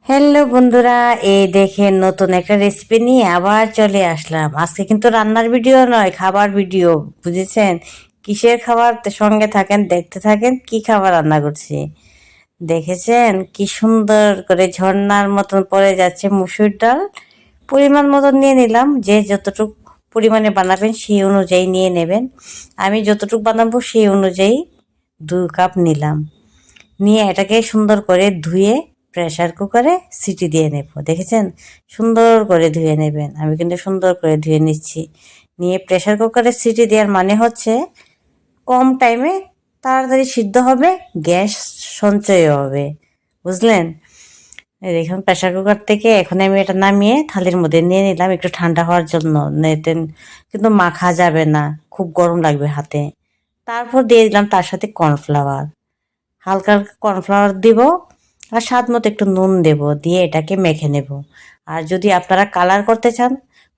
Hello বন্ধুরা, এই দেখেন নতুন একটা রেসিপি নিয়ে আবার চলে আসলাম। আজকে কিন্তু রান্নার ভিডিও নয়, খাবার ভিডিও। বুঝেছেন? কিসের খাবার? তো সঙ্গে থাকেন, দেখতে থাকেন কি খাবার রান্না করছি। দেখেছেন কি সুন্দর করে ঝর্ণার মতন পড়ে যাচ্ছে মুসুর ডাল। পরিমাণ মতন নিয়ে নিলাম, যে যতটুকু পরিমাণে বানাবেন সেই অনুযায়ী নিয়ে নেবেন। আমি যতটুকু বানাবো সেই অনুযায়ী 2 কাপ নিলাম। নিয়ে এটাকে সুন্দর করে ধুয়ে প্রেসার কুকারে সিটি দিয়ে নেব। দেখেছেন? সুন্দর করে ধুয়ে নেবেন। আমি কিন্তু সুন্দর করে ধুয়ে নিচ্ছি। নিয়ে প্রেসার কুকারে সিটি দেওয়ার মানে হচ্ছে কম টাইমে তাড়াতাড়ি সিদ্ধ হবে, গ্যাস সঞ্চয় হবে। বুঝলেন? এই দেখুন প্রেসার কুকার থেকে এখন আমি এটা নামিয়ে থালির মধ্যে নিয়ে নিলাম একটু ঠান্ডা হওয়ার জন্য। নেতেন কিন্তু মাখা যাবে না, খুব গরম লাগবে হাতে। তারপর দিয়ে দিলাম তার সাথে কর্নফ্লাওয়ার। হালকা হালকা কর্নফ্লাওয়ার দিব, আর স্বাদ মতো একটু নুন দেব, দিয়ে এটাকে মেখে নেব। আর যদি আপনারা কালার করতে চান,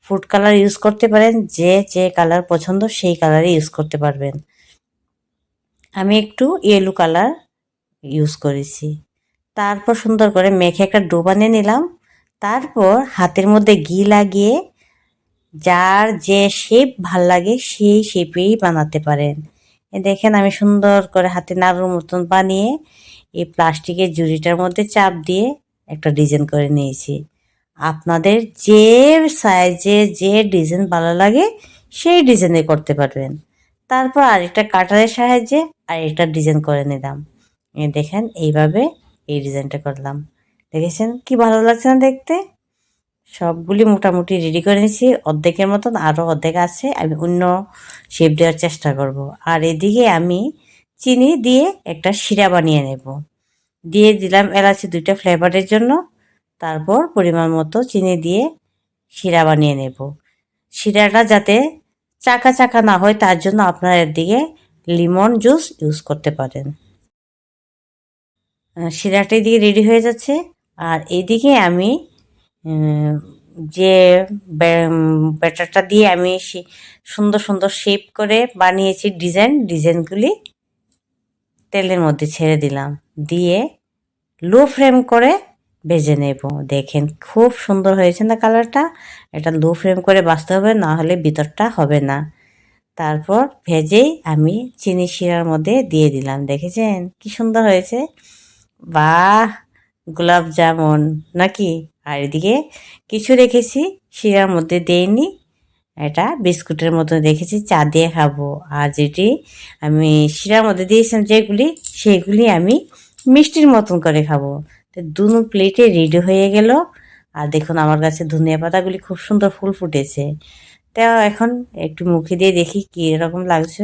ফুড কালার ইউজ করতে পারেন। যে যে কালার পছন্দ সেই কালারই ইউজ করতে পারবেন। আমি একটু ইয়েলো কালার ইউজ করেছি। তারপর সুন্দর করে মেখে একটা ডো বানিয়ে নিলাম। তারপর হাতের মধ্যে ঘি লাগিয়ে যার যে শেপ ভাল লাগে সেই শেপেই বানাতে পারেন। দেখেন আমি সুন্দর করে হাতে নাড়ুর মতন বানিয়ে এই প্লাস্টিকের ঝুড়িটার মধ্যে চাপ দিয়ে একটা ডিজাইন করে নিয়েছি। আপনাদের যে সাইজে যে ডিজাইন ভালো লাগে সেই ডিজাইনে করতে পারবেন। তারপর আরেকটা কাটারের সাহায্যে আরেকটা ডিজাইন করে নিলাম। দেখেন এইভাবে এই ডিজাইনটা করলাম। দেখেছেন কি ভালো লাগছে না দেখতে? সবগুলি মোটামুটি রেডি করে নিয়েছি, অর্ধেকের মতন আরও অর্ধেক আছে, আমি অন্য শেপ দেওয়ার চেষ্টা করব। আর এদিকে আমি চিনি দিয়ে একটা শিরা বানিয়ে নেব। দিয়ে দিলাম এলাচি 2টা ফ্লেভারের জন্য। তারপর পরিমাণ মতো চিনি দিয়ে শিরা বানিয়ে নেব। শিরাটা যাতে চাকা চাকা না হয় তার জন্য আপনারা এর দিকে লিমন জুস ইউজ করতে পারেন। শিরাটা এদিকে রেডি হয়ে যাচ্ছে। আর এদিকে আমি যে ব্যাটারটা দিয়ে আমি সুন্দর সুন্দর শেপ করে বানিয়েছি ডিজাইনগুলি তেলের মধ্যে ছেড়ে দিলাম। দিয়ে লো ফ্লেম করে ভেজে নেব। দেখেন খুব সুন্দর হয়েছে না কালারটা? এটা লো ফ্লেম করে ভাজতে হবে, না হলে ভিতরটা হবে না। তারপর ভেজেই আমি চিনি শিরার মধ্যে দিয়ে দিলাম। দেখেছেন কি সুন্দর হয়েছে? বাহ! গোলাপ জামুন নাকি? আর এদিকে কিছু রেখেছি শিরার মধ্যে দেইনি, এটা বিস্কুটের মতো রেখেছি, চা দিয়ে খাবো। আর যেটি আমি শিরার মধ্যে দিয়েছিলাম যেগুলি, সেগুলি আমি মিষ্টির মতন করে খাবো। তো দুনো প্লেটে রেডি হয়ে গেল। আর দেখুন আমার কাছে ধনিয়া পাতাগুলি খুব সুন্দর ফুল ফুটেছে। তা এখন একটু মুখে দিয়ে দেখি কী এরকম লাগছে।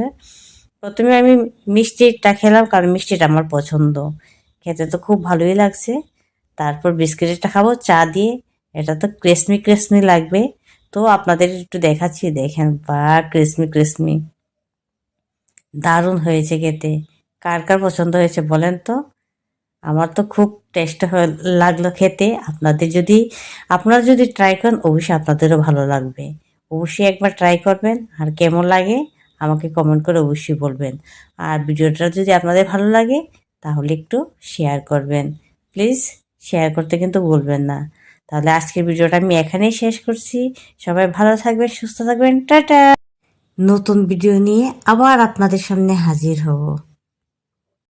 প্রথমে আমি মিষ্টিটা খেলাম, কারণ মিষ্টিটা আমার পছন্দ। খেতে তো খুব ভালোই লাগছে। তারপর বিস্কিটটা খাবো চা দিয়ে। এটা তো ক্রিসমি ক্রিসমি লাগবে। তো আপনাদের একটু দেখাচ্ছি, দেখেন বা ক্রিসমি ক্রিসমি দারুণ হয়েছে খেতে। কার কার পছন্দ হয়েছে বলেন তো? আমার তো খুব টেস্ট লাগলো খেতে। আপনারা যদি ট্রাই করেন অবশ্যই আপনাদেরও ভালো লাগবে। অবশ্যই একবার ট্রাই করবেন, আর কেমন লাগে আমাকে কমেন্ট করে অবশ্যই বলবেন। আর ভিডিওটা যদি আপনাদের ভালো লাগে তাহলে একটু শেয়ার করবেন। প্লিজ শেয়ার করতে কিন্তু ভুলবেন না। তাহলে আজকের ভিডিওটা আমি এখানেই শেষ করছি। সবাই ভালো থাকবেন, সুস্থ থাকবেন। টাটা। নতুন ভিডিও নিয়ে আবার আপনাদের সামনে হাজির হব।